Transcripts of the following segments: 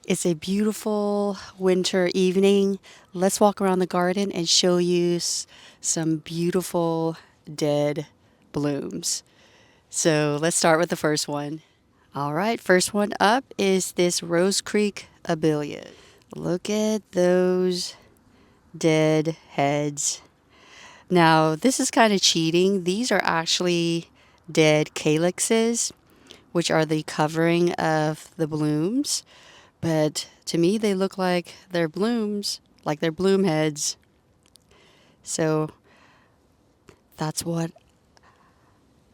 It's a beautiful winter evening. Let's walk around the garden and show you some beautiful dead blooms. So let's start with the first one. All right, first one up is this Rose Creek Abelia. Look at those dead heads. Now, this is kind of cheating. These are actually dead calyxes, which are the covering of the blooms. But to me, they look like they're blooms, like they're bloom heads. So that's what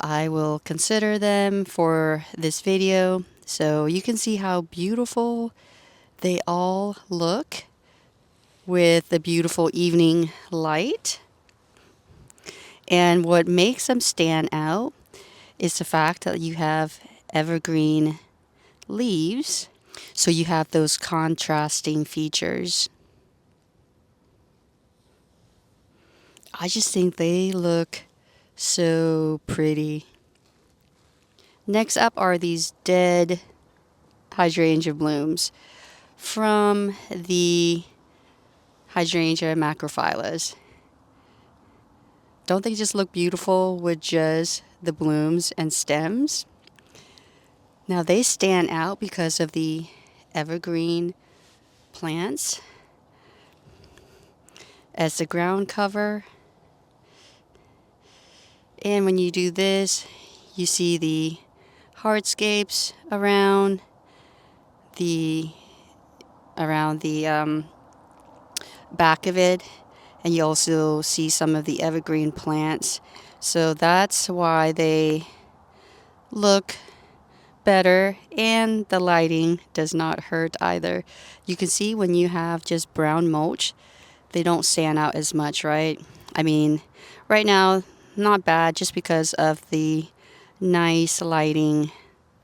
I will consider them for this video. So you can see how beautiful they all look with the beautiful evening light. And what makes them stand out is the fact that you have evergreen leaves. So you have those contrasting features. I just think they look so pretty. Next up are these dead hydrangea blooms from the Hydrangea Macrophyllas. Don't they just look beautiful with just the blooms and stems? Now they stand out because of the evergreen plants as the ground cover. And when you do this, you see the hardscapes around the back of it, and you also see some of the evergreen plants. So that's why they look better, and the lighting does not hurt either. You can see when you have just brown mulch, they don't stand out as much, right? I mean, right now, not bad just because of the nice lighting,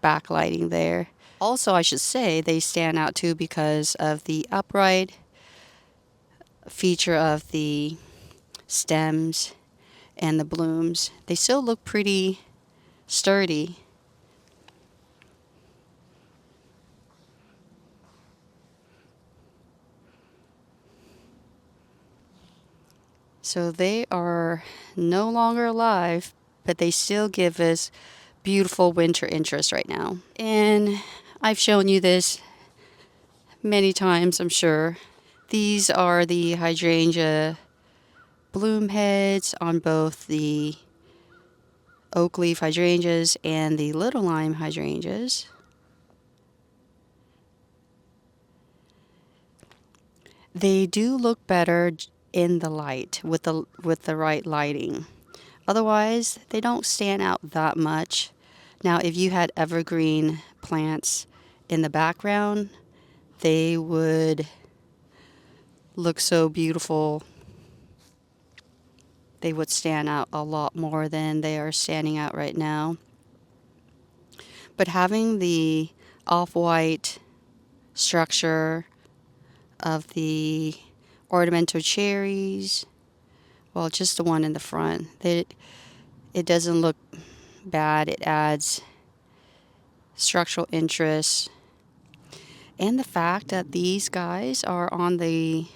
backlighting there. Also, I should say they stand out too because of the upright feature of the stems and the blooms. They still look pretty sturdy. So they are no longer alive, but they still give us beautiful winter interest right now. And I've shown you this many times, I'm sure. These are the hydrangea bloom heads on both the Oakleaf hydrangeas and the little lime hydrangeas. They do look better in the light with the right lighting. Otherwise, they don't stand out that much. Now, if you had evergreen plants in the background, they would look so beautiful. They would stand out a lot more than they are standing out right now. But having the off-white structure of the ornamental cherries, well, just the one in the front, it doesn't look bad. It adds structural interest. And the fact that these guys are on the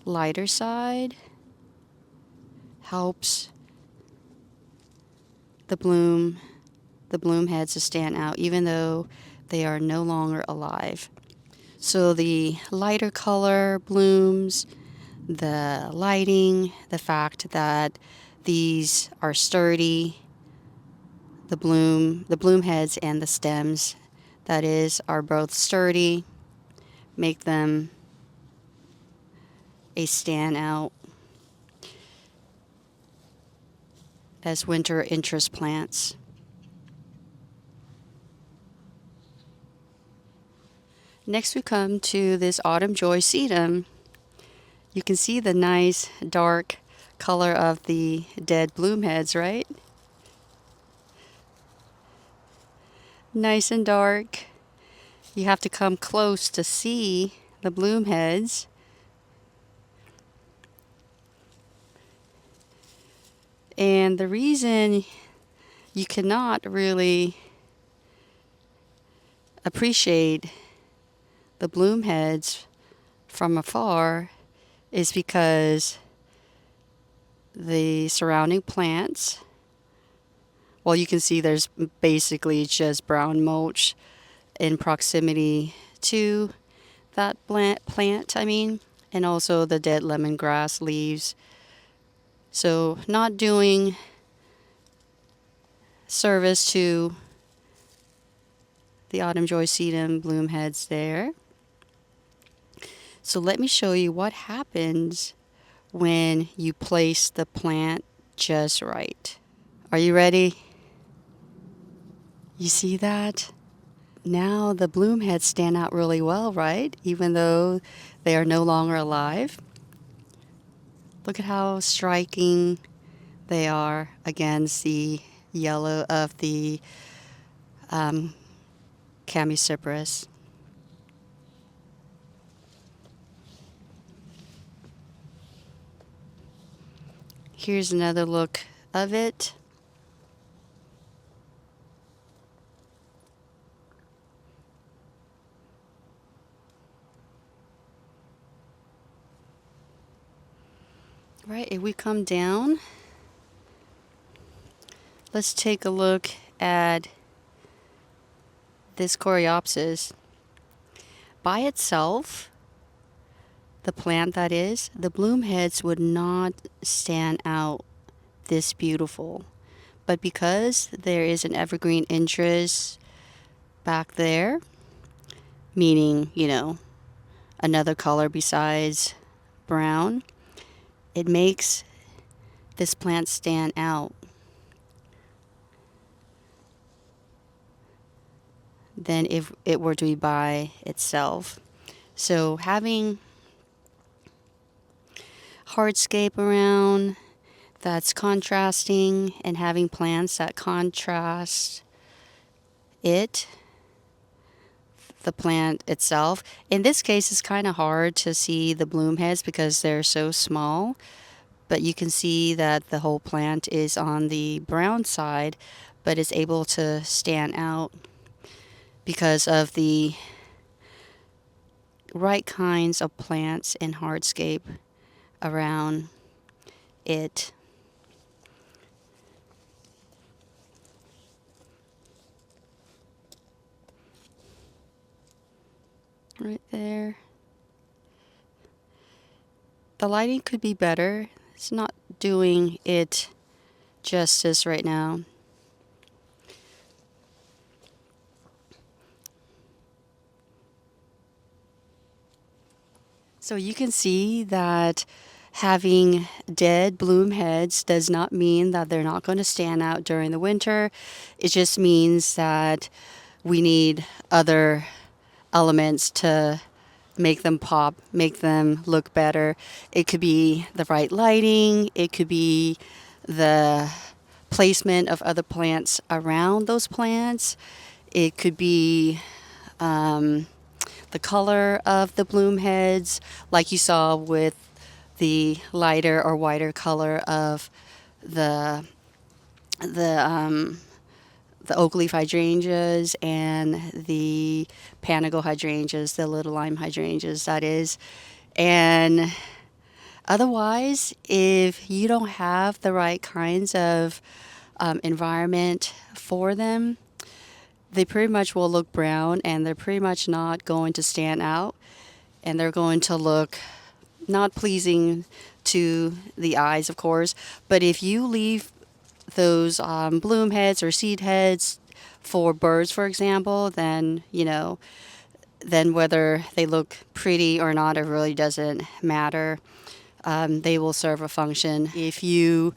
lighter side helps the bloom heads to stand out, even though they are no longer alive. So the lighter color blooms, the lighting, the fact that these are sturdy, the bloom heads and the stems, that is, are both sturdy, make them a standout as winter interest plants. Next we come to this autumn Joy Sedum. You can see the nice dark color of the dead bloom heads, right? Nice and dark. You have to come close to see the bloom heads. And the reason you cannot really appreciate the bloom heads from afar is because the surrounding plants, well, you can see there's basically just brown mulch in proximity to that plant, and also the dead lemongrass leaves. So not doing service to the autumn Joy Sedum bloom heads there. So let me show you what happens when you place the plant just right. Are you ready? You see that? Now the bloom heads stand out really well, right? Even though they are no longer alive. Look at how striking they are against the yellow of the Chamaecyparis. Here's another look of it. Right, if we come down, let's take a look at this Coreopsis. By itself, the plant that is, the bloom heads would not stand out this beautiful. But because there is an evergreen interest back there, meaning, another color besides brown, it makes this plant stand out than if it were to be by itself. So having hardscape around that's contrasting and having plants that contrast it, the plant itself. In this case, it's kind of hard to see the bloom heads because they're so small, but you can see that the whole plant is on the brown side, but is able to stand out because of the right kinds of plants and hardscape around it. Right there. The lighting could be better. It's not doing it justice right now. So you can see that having dead bloom heads does not mean that they're not going to stand out during the winter. It just means that we need other elements to make them pop, make them look better. It could be the right lighting. It could be the placement of other plants around those plants. It could be the color of the bloom heads, like you saw with the lighter or whiter color of the Oakleaf hydrangeas and the Panicle hydrangeas, the little lime hydrangeas, that is. And otherwise, if you don't have the right kinds of environment for them, they pretty much will look brown and they're pretty much not going to stand out, and they're going to look not pleasing to the eyes, of course. But if you leave those bloom heads or seed heads for birds, for example, then, then whether they look pretty or not, it really doesn't matter. They will serve a function. If you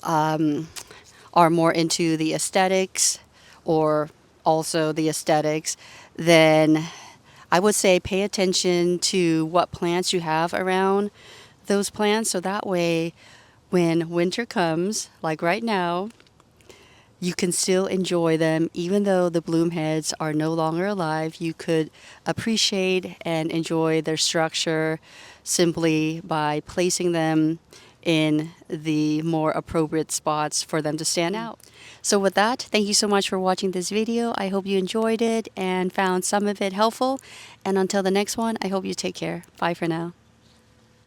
are more into the aesthetics or also the aesthetics, then I would say pay attention to what plants you have around those plants. So that way, when winter comes, like right now, you can still enjoy them. Even though the bloom heads are no longer alive, you could appreciate and enjoy their structure simply by placing them in the more appropriate spots for them to stand out. So with that, thank you so much for watching this video. I hope you enjoyed it and found some of it helpful. And until the next one, I hope you take care. Bye for now.